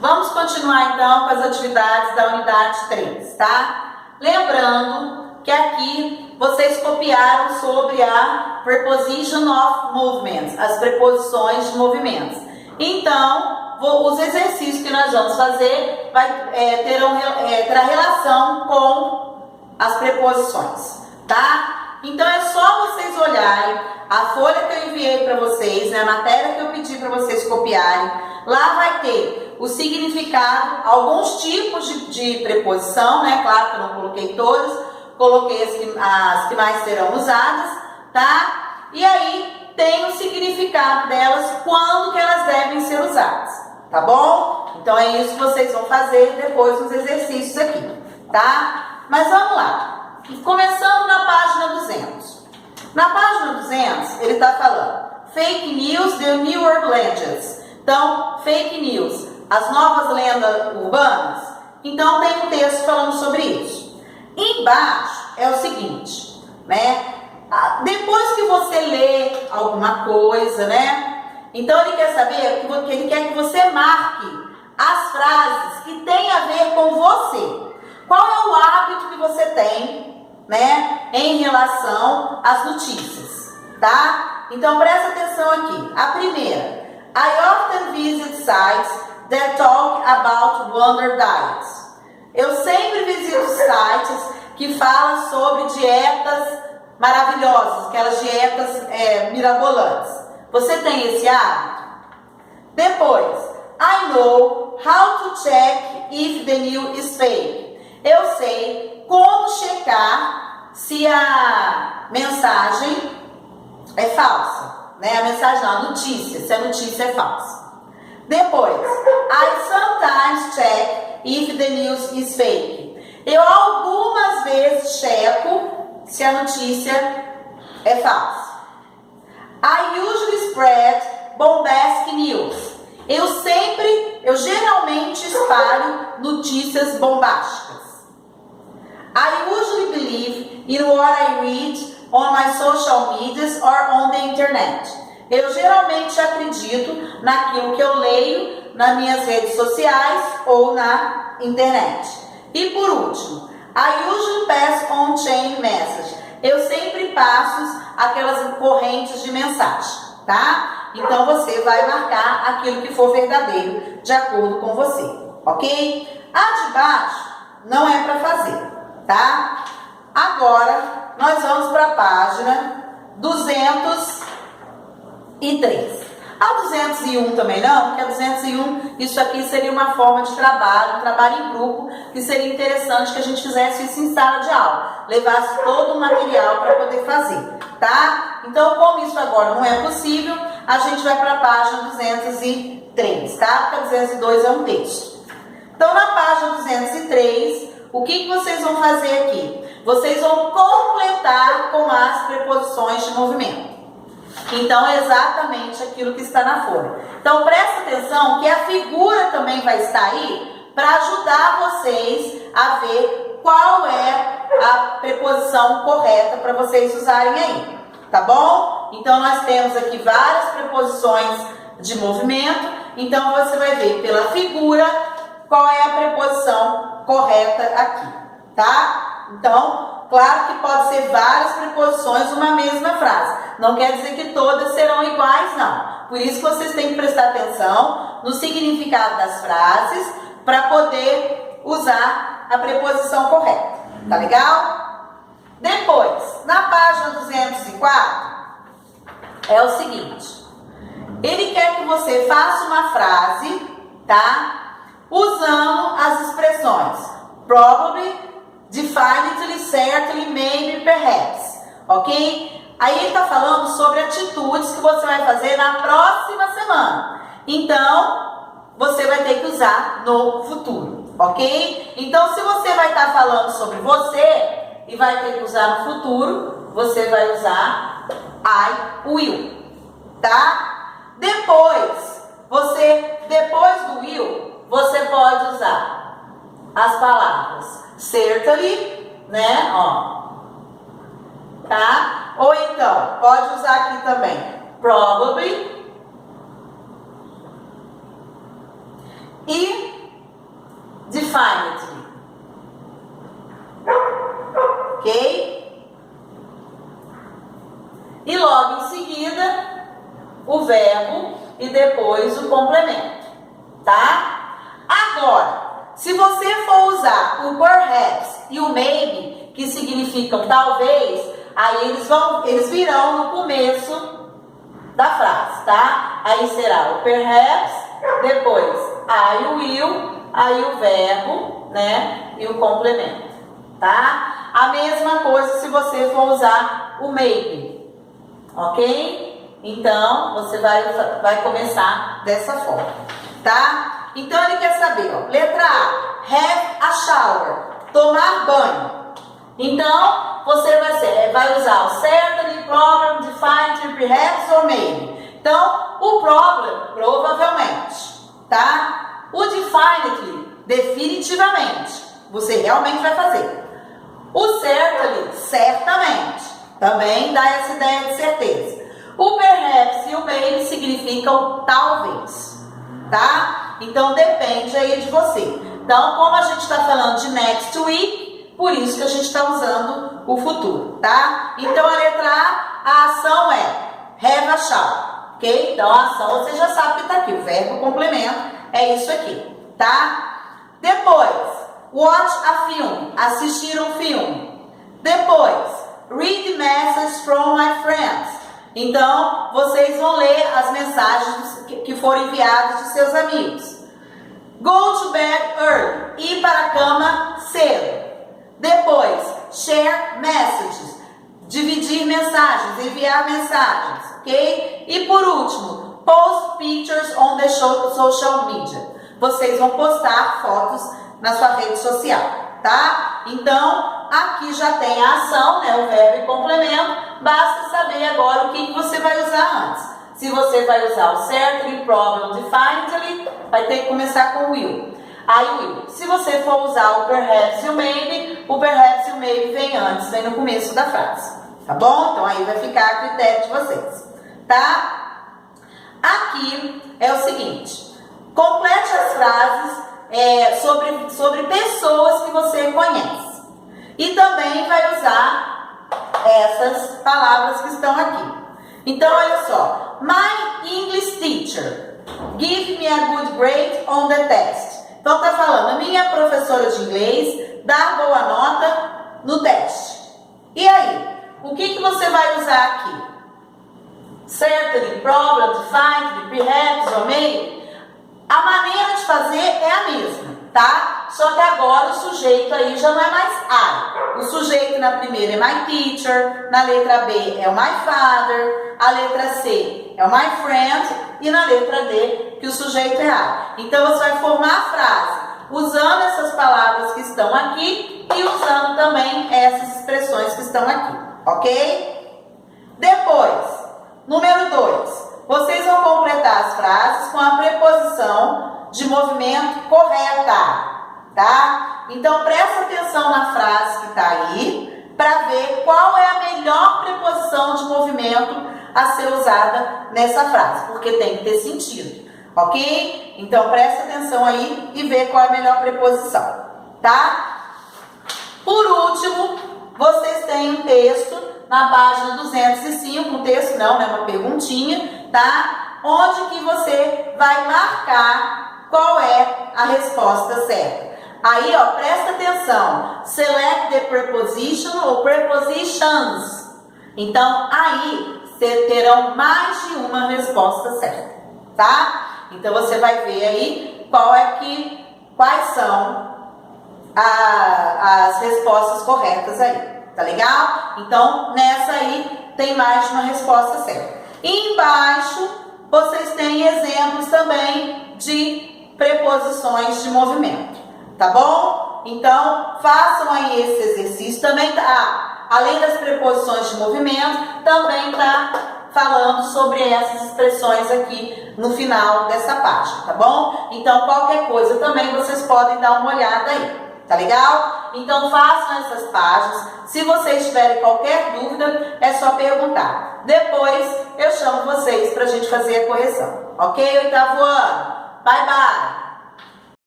Vamos continuar então com as atividades da unidade 3, tá? Lembrando que aqui vocês copiaram sobre a preposition of movements, as preposições de movimentos. Então, os exercícios que nós vamos fazer terá relação com as preposições, tá? Então é só vocês olharem a folha que eu enviei para vocês, né, a matéria que eu pedi para vocês copiarem. Lá vai ter o significado, alguns tipos de preposição, né? Claro que eu não coloquei todas, coloquei as que mais serão usadas, tá? E aí tem o significado delas, quando que elas devem ser usadas, tá bom? Então é isso que vocês vão fazer depois nos exercícios aqui, tá? Mas vamos lá. Começando na página 200. Na página 200, ele está falando Fake News, the Newer Legends. Então, Fake News, as novas lendas urbanas. Então, tem um texto falando sobre isso. Embaixo é o seguinte, né? Depois que você lê alguma coisa, né? Então, ele quer saber, ele quer que você marque as frases que têm a ver com você. Qual é o hábito que você tem, né, em relação às notícias, tá? Então, presta atenção aqui. A primeira, I often visit sites that talk about wonder diets. Eu sempre visito sites que falam sobre dietas maravilhosas, aquelas dietas mirabolantes. Você tem esse hábito? Depois, I know how to check if the news is fake. Eu sei como checar se a mensagem é falsa, né? A mensagem não, a notícia, se a notícia é falsa. Depois, I sometimes check if the news is fake. Eu algumas vezes checo se a notícia é falsa. I usually spread bombastic news. Eu geralmente espalho notícias bombásticas. I usually believe in what I read on my social medias or on the internet. Eu geralmente acredito naquilo que eu leio nas minhas redes sociais ou na internet. E por último, I usually pass on chain message. Eu sempre passo aquelas correntes de mensagem, tá? Então você vai marcar aquilo que for verdadeiro de acordo com você, ok? A de baixo não é para fazer, tá? Agora nós vamos para a página 203. A 201 também não, porque a 201, isso aqui seria uma forma de trabalho, um trabalho em grupo, que seria interessante que a gente fizesse isso em sala de aula, levasse todo o material para poder fazer, tá? Então, como isso agora não é possível, a gente vai para a página 203, tá? Porque a 202 é um texto. Então, na página 203, o que vocês vão fazer aqui? Vocês vão completar com as preposições de movimento. Então, é exatamente aquilo que está na folha. Então, presta atenção que a figura também vai estar aí para ajudar vocês a ver qual é a preposição correta para vocês usarem aí, tá bom? Então, nós temos aqui várias preposições de movimento. Então, você vai ver pela figura qual é a preposição correta aqui, tá? Então, claro que pode ser várias preposições numa mesma frase. Não quer dizer que todas serão iguais, não. Por isso que vocês têm que prestar atenção no significado das frases para poder usar a preposição correta. Tá legal? Depois, na página 204, é o seguinte. Ele quer que você faça uma frase, tá? Usando as expressões probably, definitely, certainly, maybe, perhaps, ok? Aí ele está falando sobre atitudes que você vai fazer na próxima semana. Então, você vai ter que usar no futuro, ok? Então, se você vai estar falando sobre você e vai ter que usar no futuro, você vai usar I will, tá? Depois do will, você pode usar as palavras certainly, né, ó, tá? Ou então, pode usar aqui também probably e usar o perhaps e o maybe, que significam talvez, aí eles virão no começo da frase, tá? Aí será o perhaps, depois I will, aí o verbo, né? E o complemento, tá? A mesma coisa se você for usar o maybe, ok? Então, você vai começar dessa forma, tá? Então, ele quer saber, ó, letra A, have a shower, tomar banho. Então, você vai usar o certainly, problem, definitely, perhaps or maybe. Então, o problem, provavelmente, tá? O definitely, definitivamente, você realmente vai fazer. O certainly, certamente, também dá essa ideia de certeza. O perhaps e o maybe significam talvez, tá? Então, depende aí de você. Então, como a gente está falando de next week, por isso que a gente está usando o futuro, tá? Então, a letra A ação é have a shower, ok? Então, a ação você já sabe que está aqui, o verbo complemento é isso aqui, tá? Depois, watch a film, assistir um filme. Depois, read messages from my friends. Então, vocês vão ler as mensagens que foram enviadas de seus amigos. Go to bed early, ir para a cama cedo. Depois, share messages, dividir mensagens, enviar mensagens, ok? E por último, post pictures on the social media. Vocês vão postar fotos na sua rede social, tá? Então, aqui já tem a ação, né, o verbo e complemento. Basta saber agora o que você vai usar antes. Se você vai usar o certainly, problem, definitely, vai ter que começar com o will. Aí o will. Se você for usar o perhaps e o maybe vem antes, vem no começo da frase. Tá bom? Então aí vai ficar a critério de vocês. Tá? Aqui é o seguinte. Complete as frases sobre pessoas que você conhece. E também vai usar essas palavras que estão aqui. Então, olha só. My English teacher give me a good grade on the test. Então, tá falando, a minha professora de inglês dá boa nota no teste. E aí, o que você vai usar aqui? Certainly, problem, definitely, perhaps or maybe. A maneira de fazer é a mesma, tá? Só que agora o sujeito aí já não é mais I. O sujeito na primeira é my teacher, na letra B é o my father, a letra C é o my friend e na letra D que o sujeito é I. Então você vai formar a frase usando essas palavras que estão aqui e usando também essas expressões que estão aqui, ok? Depois, número 2. Vocês vão completar as frases com a preposição de movimento correta, tá? Então, presta atenção na frase que está aí, para ver qual é a melhor preposição de movimento a ser usada nessa frase, porque tem que ter sentido, ok? Então, presta atenção aí e vê qual é a melhor preposição, tá? Por último, vocês têm um texto na página 205, um texto não, né, uma perguntinha, tá? Onde que você vai marcar qual é a resposta certa. Aí, ó, presta atenção. Select the preposition ou prepositions. Então, aí, terão mais de uma resposta certa, tá? Então, você vai ver aí quais são as respostas corretas aí, tá legal? Então, nessa aí, tem mais de uma resposta certa. E embaixo, vocês têm exemplos também de preposições de movimento, tá bom? Então, façam aí esse exercício. Também tá, além das preposições de movimento, também tá falando sobre essas expressões aqui no final dessa página, tá bom? Então, qualquer coisa também vocês podem dar uma olhada aí, tá legal? Então, façam essas páginas. Se vocês tiverem qualquer dúvida, é só perguntar. Depois, eu chamo vocês para a gente fazer a correção. Ok, oitavo ano? Bye, bye!